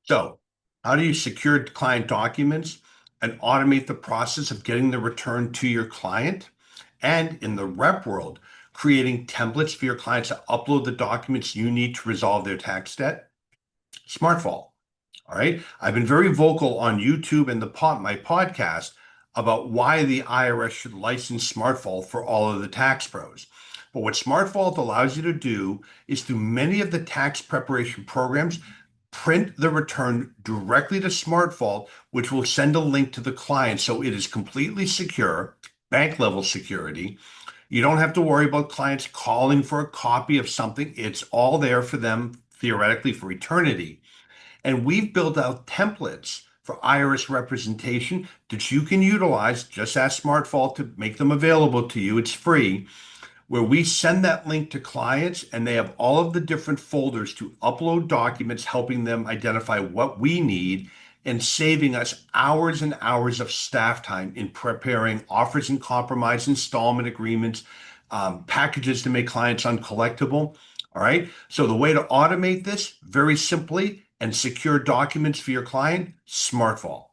So, how do you secure client documents and automate the process of getting the return to your client? And in the rep world, creating templates for your clients to upload the documents you need to resolve their tax debt? SmartVault. All right. I've been very vocal on YouTube and my podcast about why the IRS should license SmartVault for all of the tax pros. But what SmartVault allows you to do is through many of the tax preparation programs, print the return directly to SmartVault, which will send a link to the client. So it is completely secure, bank level security. You don't have to worry about clients calling for a copy of something. It's all there for them theoretically for eternity. And we've built out templates for IRS representation that you can utilize. Just ask SmartVault to make them available to you. It's free, where we send that link to clients and they have all of the different folders to upload documents, helping them identify what we need and saving us hours and hours of staff time in preparing offers and compromise installment agreements, packages to make clients uncollectible. All right. So the way to automate this very simply and secure documents for your client, SmartVault.